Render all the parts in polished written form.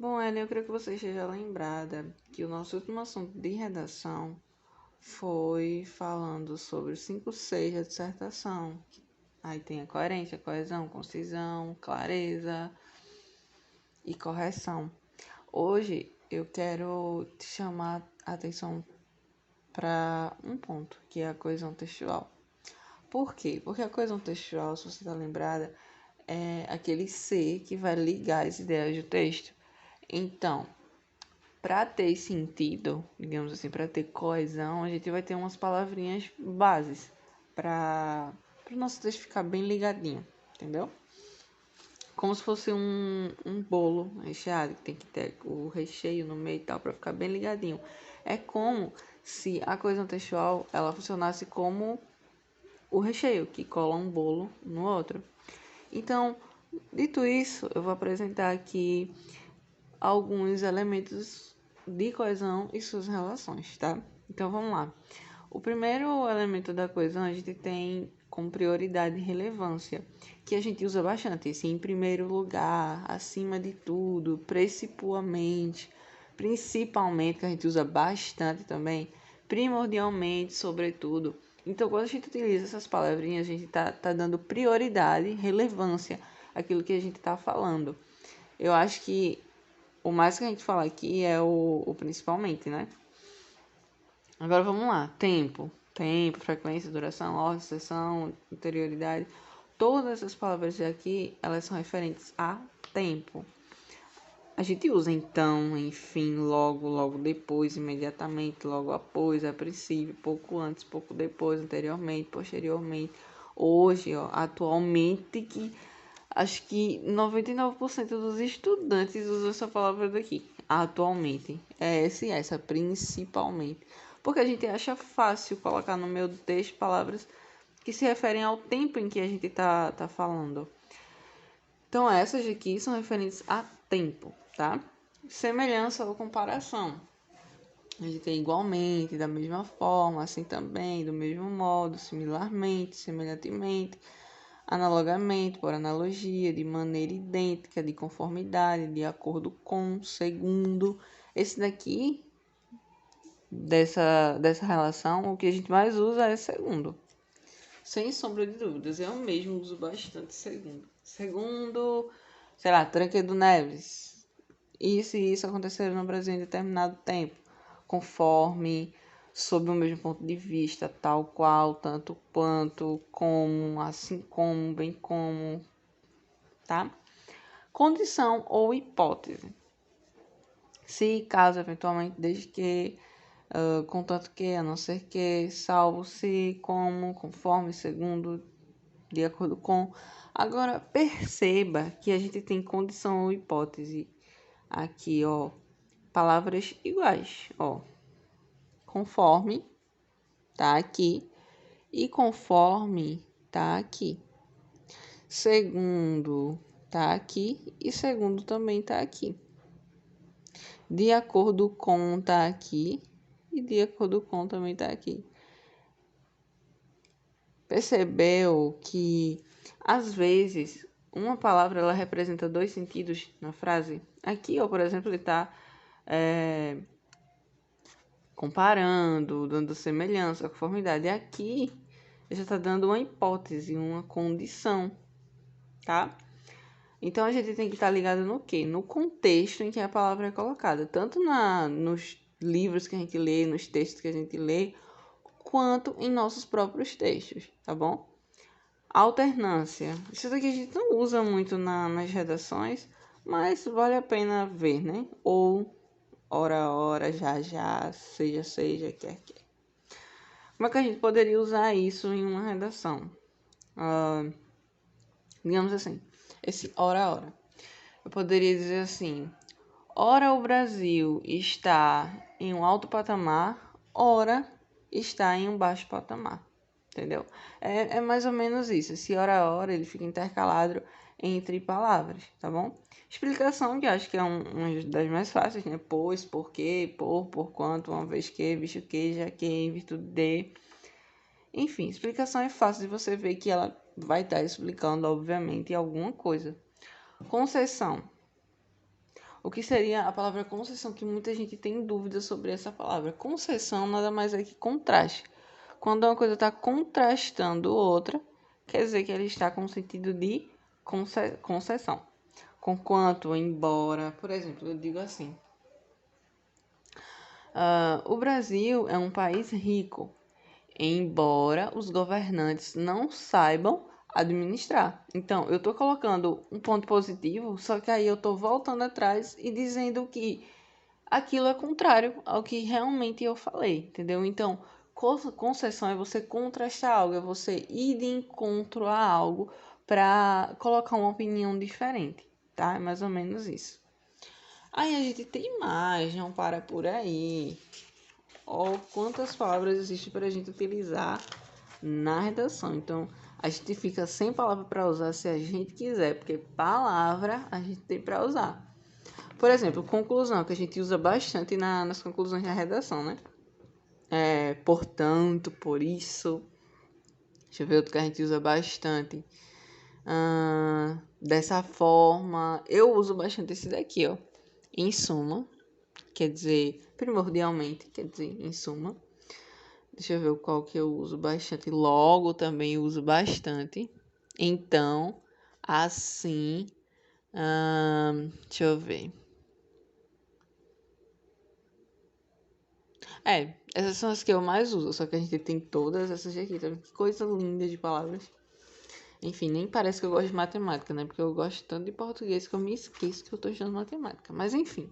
Bom, Ellen, eu creio que você esteja lembrada que o nosso último assunto de redação foi falando sobre os 5 Cs da dissertação. Aí tem a coerência, coesão, concisão, clareza e correção. Hoje eu quero te chamar a atenção para um ponto, que é a coesão textual. Por quê? Porque a coesão textual, se você está lembrada, é aquele C que vai ligar as ideias do texto. Então, para ter sentido, digamos assim, para ter coesão, a gente vai ter umas palavrinhas bases para o nosso texto ficar bem ligadinho, entendeu? Como se fosse um bolo recheado, que tem que ter o recheio no meio e tal, para ficar bem ligadinho. É como se a coesão textual ela funcionasse como o recheio, que cola um bolo no outro. Então, dito isso, eu vou apresentar aqui alguns elementos de coesão e suas relações, tá? Então vamos lá. O primeiro elemento da coesão a gente tem como prioridade e relevância, que a gente usa bastante, assim, em primeiro lugar, acima de tudo, principalmente, que a gente usa bastante também, primordialmente, sobretudo. Então, quando a gente utiliza essas palavrinhas, a gente tá dando prioridade, relevância àquilo que a gente tá falando. Eu acho que o mais que a gente fala aqui é o principalmente, né? Agora vamos lá. Tempo, frequência, duração, ordem, sucessão, anterioridade. Todas essas palavras aqui, elas são referentes a tempo. A gente usa então, enfim, logo, logo depois, imediatamente, logo após, a princípio, pouco antes, pouco depois, anteriormente, posteriormente. Hoje, ó, atualmente, que acho que 99% dos estudantes usam essa palavra daqui. Atualmente. É essa e essa, principalmente. Porque a gente acha fácil colocar no meio do texto palavras que se referem ao tempo em que a gente tá falando. Então, essas aqui são referentes a tempo, tá? Semelhança ou comparação. A gente tem igualmente, da mesma forma, assim também, do mesmo modo, similarmente, semelhantemente, analogamente, por analogia, de maneira idêntica, de conformidade, de acordo com, segundo. Esse daqui, dessa relação, o que a gente mais usa é segundo. Sem sombra de dúvidas, eu mesmo uso bastante segundo. Segundo, sei lá, Tancredo Neves. Isso e isso aconteceram no Brasil em determinado tempo. Conforme, sob o mesmo ponto de vista, tal qual, tanto quanto, como, assim como, bem como, tá? Condição ou hipótese. Se, caso, eventualmente, desde que, contanto que, a não ser que, salvo se, como, conforme, segundo, de acordo com. Agora, perceba que a gente tem condição ou hipótese aqui, ó, palavras iguais, ó. Conforme tá aqui e conforme tá aqui. Segundo tá aqui e segundo também tá aqui. De acordo com tá aqui e de acordo com também tá aqui. Percebeu que às vezes uma palavra ela representa dois sentidos na frase? Aqui, ó, por exemplo, ele está comparando, dando semelhança, conformidade. E aqui já está dando uma hipótese, uma condição, tá? Então a gente tem que estar ligado no quê? No contexto em que a palavra é colocada, tanto nos livros que a gente lê, nos textos que a gente lê, quanto em nossos próprios textos, tá bom? Alternância. Isso daqui a gente não usa muito nas redações, mas vale a pena ver, né? Ou, ora, já, seja, quer. Como é que a gente poderia usar isso em uma redação? Digamos assim, esse ora. Eu poderia dizer assim, ora o Brasil está em um alto patamar, ora está em um baixo patamar. Entendeu? É mais ou menos isso. Esse hora ele fica intercalado entre palavras, tá bom? Explicação que acho que é uma das mais fáceis, né? Pois, porquê, por quanto, uma vez que, visto que, já que, em virtude de. Enfim, explicação é fácil de você ver que ela vai estar explicando, obviamente, alguma coisa. Concessão. O que seria a palavra concessão, que muita gente tem dúvida sobre essa palavra. Concessão nada mais é que contraste. Quando uma coisa está contrastando outra, quer dizer que ela está com sentido de concessão. Conquanto, embora, por exemplo, eu digo assim: o Brasil é um país rico, embora os governantes não saibam administrar. Então, eu estou colocando um ponto positivo, só que aí eu estou voltando atrás e dizendo que aquilo é contrário ao que realmente eu falei, entendeu? Então, concessão é você contrastar algo, é você ir de encontro a algo para colocar uma opinião diferente, tá? É mais ou menos isso. Aí a gente tem mais, não para por aí. Ó, quantas palavras existem para a gente utilizar na redação. Então, a gente fica sem palavra para usar se a gente quiser, porque palavra a gente tem para usar. Por exemplo, conclusão, que a gente usa bastante nas conclusões da redação, né? Portanto, por isso. Deixa eu ver outro que a gente usa bastante. Dessa forma, eu uso bastante esse daqui, ó. Em suma, quer dizer, primordialmente, quer dizer, em suma. Deixa eu ver qual que eu uso bastante. Logo também uso bastante. Então, assim. Deixa eu ver. Essas são as que eu mais uso. Só que a gente tem todas essas aqui. Tá? Que coisa linda de palavras. Enfim, nem parece que eu gosto de matemática, né? Porque eu gosto tanto de português que eu me esqueço que eu tô estudando matemática. Mas enfim.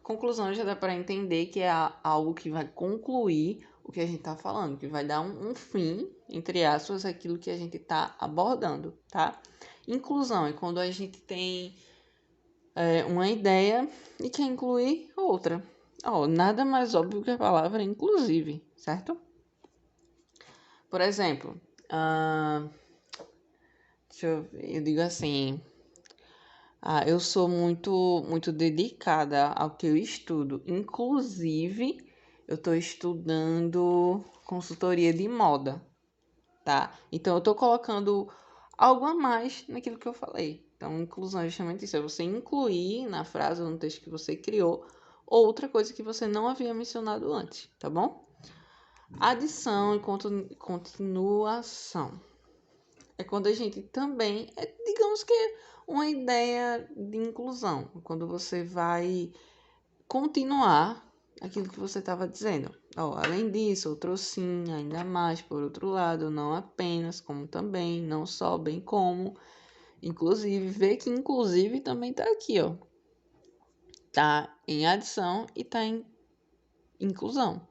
Conclusão já dá para entender que é algo que vai concluir o que a gente tá falando, que vai dar um fim, entre aspas, aquilo que a gente tá abordando, tá? Inclusão é quando a gente tem uma ideia e quer incluir outra. Nada mais óbvio que a palavra inclusive, certo? Por exemplo, deixa eu ver, eu digo assim, eu sou muito dedicada ao que eu estudo. Inclusive, eu estou estudando consultoria de moda, tá? Então, eu estou colocando algo a mais naquilo que eu falei. Então, inclusão é justamente isso. É você incluir na frase ou no texto que você criou outra coisa que você não havia mencionado antes, tá bom? Adição e continuação. É quando a gente também, digamos que uma ideia de inclusão, quando você vai continuar aquilo que você estava dizendo. Além disso, outro sim, ainda mais, por outro lado, não apenas, como também, não só, bem como, inclusive, vê que inclusive também tá aqui, ó. Tá em adição e tá em inclusão.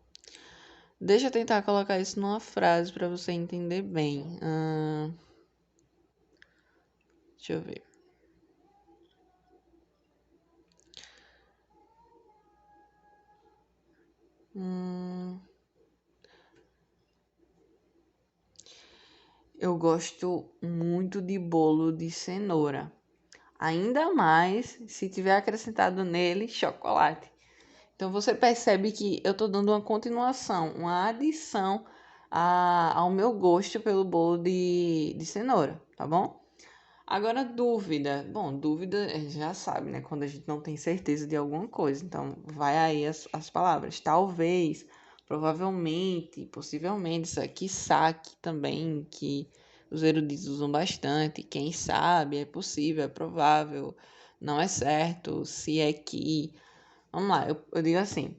Deixa eu tentar colocar isso numa frase para você entender bem. Deixa eu ver. Eu gosto muito de bolo de cenoura. Ainda mais se tiver acrescentado nele chocolate. Então você percebe que eu estou dando uma continuação, uma adição ao meu gosto pelo bolo de cenoura, tá bom? Agora, dúvida. Bom, dúvida já sabe, né? Quando a gente não tem certeza de alguma coisa. Então, vai aí as palavras. Talvez, provavelmente, possivelmente, isso aqui, saque também, que os eruditos usam bastante. Quem sabe, é possível, é provável, não é certo, se é que. Vamos lá, eu digo assim.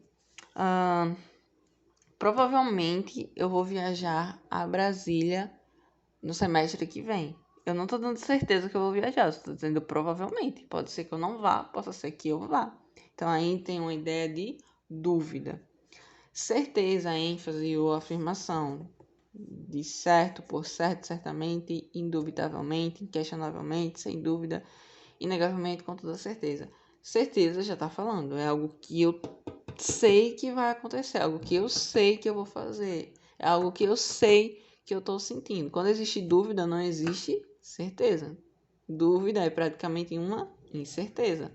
Provavelmente eu vou viajar a Brasília no semestre que vem. Eu não tô dando certeza que eu vou viajar, eu tô dizendo provavelmente. Pode ser que eu não vá, pode ser que eu vá. Então aí tem uma ideia de dúvida. Certeza, ênfase ou afirmação. De certo, por certo, certamente, indubitavelmente, inquestionavelmente, sem dúvida, inegavelmente, com toda certeza. Certeza já tá falando, é algo que eu sei que vai acontecer, algo que eu sei que eu vou fazer, é algo que eu sei que eu estou sentindo. Quando existe dúvida, não existe certeza. Dúvida é praticamente uma incerteza.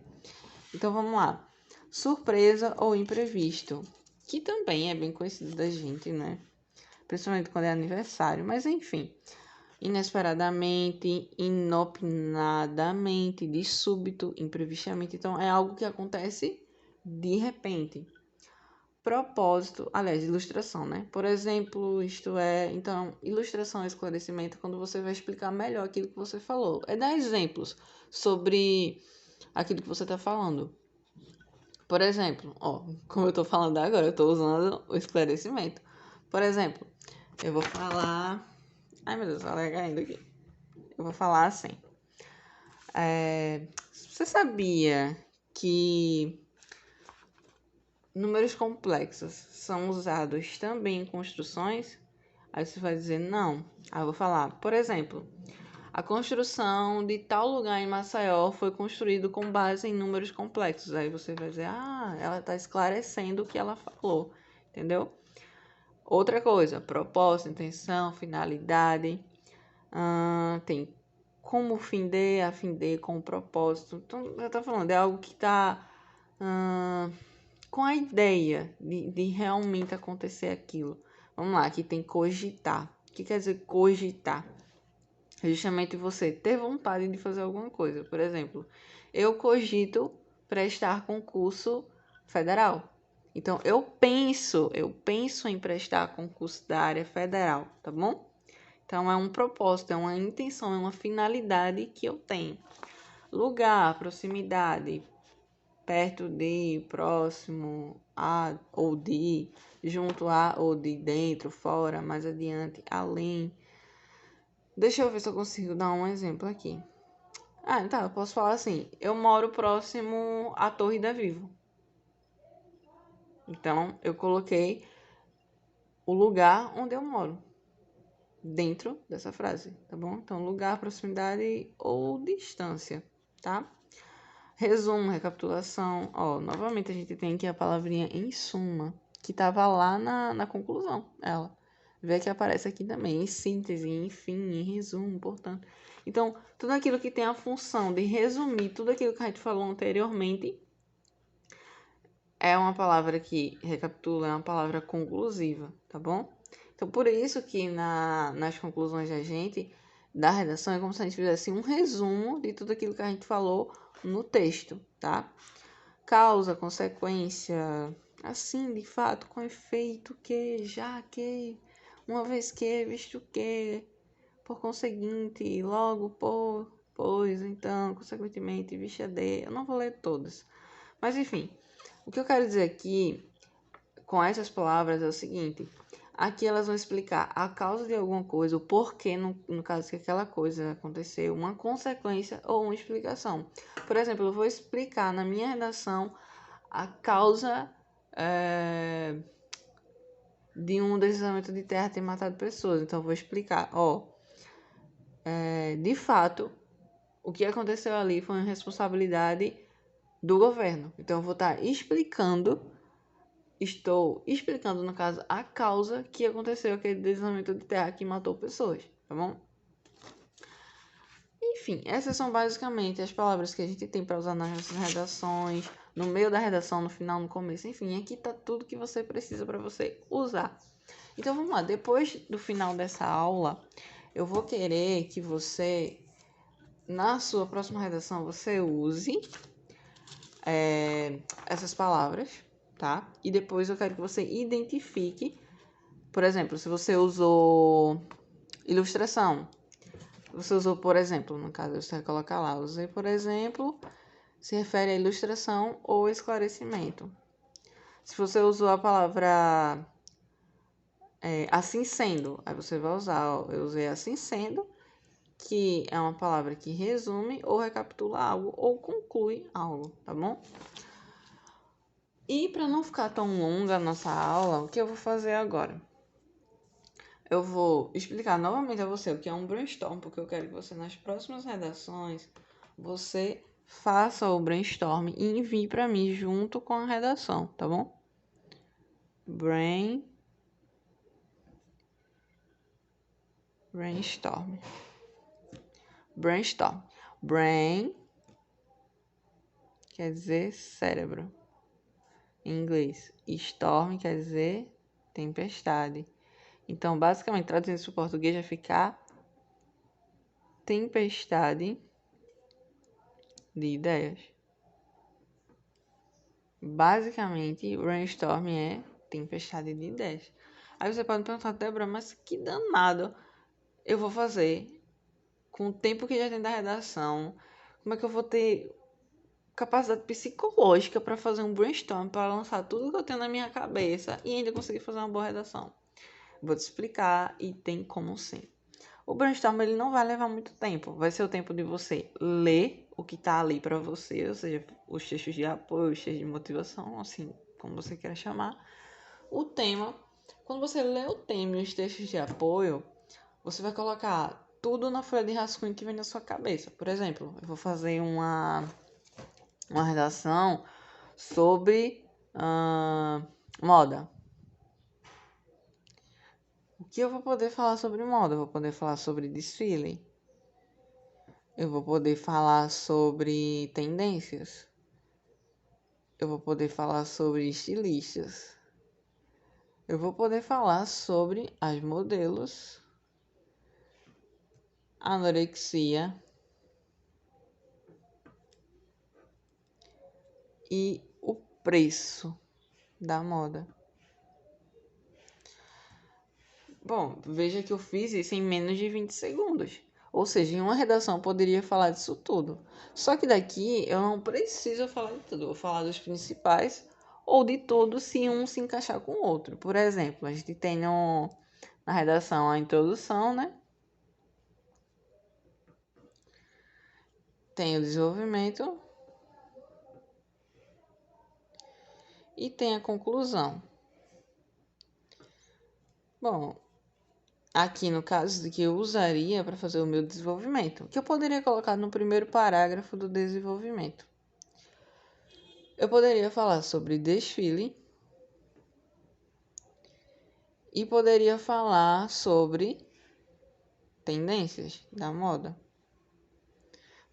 Então vamos lá. Surpresa ou imprevisto, que também é bem conhecido da gente, né? Principalmente quando é aniversário, mas enfim. inesperadamente, inopinadamente, de súbito, imprevistamente. Então, é algo que acontece de repente. Propósito, aliás, ilustração, né? Por exemplo, isto é, então, ilustração é esclarecimento quando você vai explicar melhor aquilo que você falou. É dar exemplos sobre aquilo que você está falando. Por exemplo, ó, como eu estou falando agora, eu estou usando o esclarecimento. Por exemplo, eu vou falar. Ai meu Deus, ela caindo aqui. Eu vou falar assim. Você sabia que números complexos são usados também em construções? Aí você vai dizer não. Aí eu vou falar, por exemplo, a construção de tal lugar em Maceió foi construído com base em números complexos. Aí você vai dizer, ela está esclarecendo o que ela falou, entendeu? Outra coisa, propósito, intenção, finalidade. Tem como fim de, a fim de, com o propósito. Então, eu estou falando, é algo que está com a ideia de realmente acontecer aquilo. Vamos lá, aqui tem cogitar. O que quer dizer cogitar? É justamente você ter vontade de fazer alguma coisa. Por exemplo, eu cogito prestar concurso federal. Então, eu penso em prestar concurso da área federal, tá bom? Então, é um propósito, é uma intenção, é uma finalidade que eu tenho. Lugar, proximidade, perto de, próximo a ou de, junto a ou de, dentro, fora, mais adiante, além. Deixa eu ver se eu consigo dar um exemplo aqui. Tá, eu posso falar assim, eu moro próximo à Torre da Vivo. Então, eu coloquei o lugar onde eu moro dentro dessa frase, tá bom? Então, lugar, proximidade ou distância, tá? Resumo, recapitulação. Ó, novamente a gente tem aqui a palavrinha em suma, que tava lá na conclusão, ela. Vê que aparece aqui também, em síntese, enfim, em resumo, portanto. Então, tudo aquilo que tem a função de resumir tudo aquilo que a gente falou anteriormente é uma palavra que recapitula, é uma palavra conclusiva, tá bom? Então, por isso que nas conclusões da gente, da redação, é como se a gente fizesse um resumo de tudo aquilo que a gente falou no texto, tá? Causa, consequência, assim, de fato, com efeito que, já que, uma vez que, visto que, por conseguinte, logo, por, pois, então, consequentemente, vista de. Eu não vou ler todas. Mas, enfim, o que eu quero dizer aqui, com essas palavras, é o seguinte. Aqui elas vão explicar a causa de alguma coisa, o porquê, no caso que aquela coisa aconteceu, uma consequência ou uma explicação. Por exemplo, eu vou explicar na minha redação a causa de um deslizamento de terra ter matado pessoas. Então, eu vou explicar. De fato, o que aconteceu ali foi uma responsabilidade do governo. Então, eu vou estar explicando, no caso, a causa que aconteceu aquele deslizamento de terra que matou pessoas, tá bom? Enfim, essas são basicamente as palavras que a gente tem para usar nas nossas redações, no meio da redação, no final, no começo, enfim, aqui tá tudo que você precisa para você usar. Então vamos lá, depois do final dessa aula, eu vou querer que você, na sua próxima redação, você use essas palavras, tá? E depois eu quero que você identifique, por exemplo, se você usou ilustração, você usou, por exemplo, no caso, você vai colocar lá, usei, por exemplo, se refere à ilustração ou esclarecimento. Se você usou a palavra assim sendo, aí você vai usar, ó, eu usei assim sendo, que é uma palavra que resume ou recapitula algo ou conclui algo, tá bom? E para não ficar tão longa a nossa aula, o que eu vou fazer agora? Eu vou explicar novamente a você o que é um brainstorm, porque eu quero que você, nas próximas redações, você faça o brainstorm e envie para mim junto com a redação, tá bom? Brainstorm. Brain quer dizer cérebro em inglês. Storm quer dizer tempestade. Então, basicamente, traduzindo isso para o português, vai ficar tempestade de ideias. Basicamente, brainstorm é tempestade de ideias. Aí você pode me perguntar, Débora, mas que danado eu vou fazer com o tempo que já tem da redação? Como é que eu vou ter capacidade psicológica para fazer um brainstorm, para lançar tudo que eu tenho na minha cabeça e ainda conseguir fazer uma boa redação? Vou te explicar e tem como sim. O brainstorm ele não vai levar muito tempo. Vai ser o tempo de você ler o que está ali para você, ou seja, os textos de apoio, os textos de motivação, assim como você queira chamar. O tema, quando você lê o tema e os textos de apoio, você vai colocar tudo na folha de rascunho que vem na sua cabeça. Por exemplo, eu vou fazer uma redação sobre moda. O que eu vou poder falar sobre moda? Eu vou poder falar sobre desfile. Eu vou poder falar sobre tendências. Eu vou poder falar sobre estilistas. Eu vou poder falar sobre as modelos, anorexia e o preço da moda. Bom, veja que eu fiz isso em menos de 20 segundos. Ou seja, em uma redação eu poderia falar disso tudo. Só que daqui eu não preciso falar de tudo. Eu vou falar dos principais ou de tudo se um se encaixar com o outro. Por exemplo, a gente tem na redação a introdução, né? Tem o desenvolvimento e tem a conclusão. Bom, aqui no caso que eu usaria para fazer o meu desenvolvimento, que eu poderia colocar no primeiro parágrafo do desenvolvimento. Eu poderia falar sobre desfile e poderia falar sobre tendências da moda.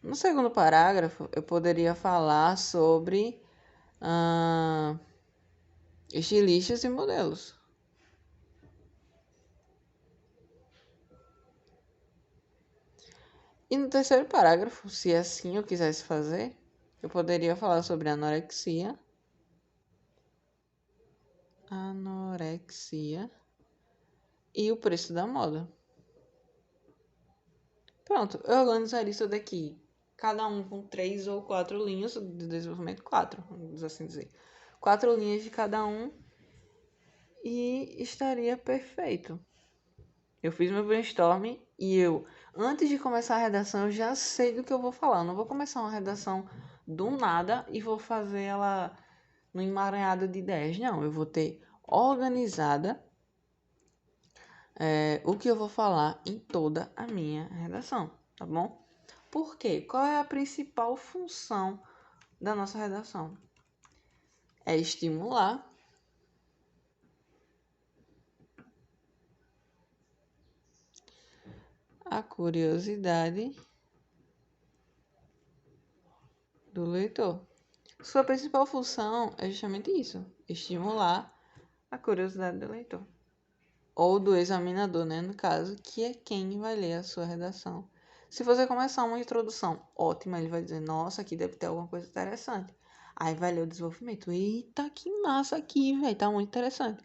No segundo parágrafo, eu poderia falar sobre estilistas e modelos. E no terceiro parágrafo, se assim eu quisesse fazer, eu poderia falar sobre anorexia e o preço da moda. Pronto, eu organizaria isso daqui. Cada um com 3 ou 4 linhas de desenvolvimento. 4, vamos assim dizer. 4 linhas de cada um. E estaria perfeito. Eu fiz meu brainstorming e antes de começar a redação, eu já sei do que eu vou falar. Eu não vou começar uma redação do nada e vou fazer ela no emaranhado de ideias. Não, eu vou ter organizada o que eu vou falar em toda a minha redação, tá bom? Por quê? Qual é a principal função da nossa redação? É estimular a curiosidade do leitor. Sua principal função é justamente isso, estimular a curiosidade do leitor. Ou do examinador, né, no caso, que é quem vai ler a sua redação. Se você começar uma introdução ótima, ele vai dizer, nossa, aqui deve ter alguma coisa interessante. Aí vai ler o desenvolvimento. Eita, que massa aqui, velho, tá muito interessante.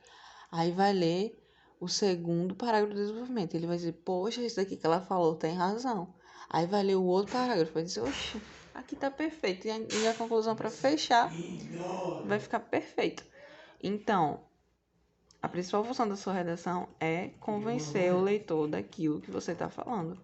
Aí vai ler o segundo parágrafo do desenvolvimento. Ele vai dizer, poxa, isso daqui que ela falou tem razão. Aí vai ler o outro parágrafo, vai dizer, oxe, aqui tá perfeito. E a conclusão para fechar vai ficar perfeito. Então, a principal função da sua redação é convencer o leitor daquilo que você está falando.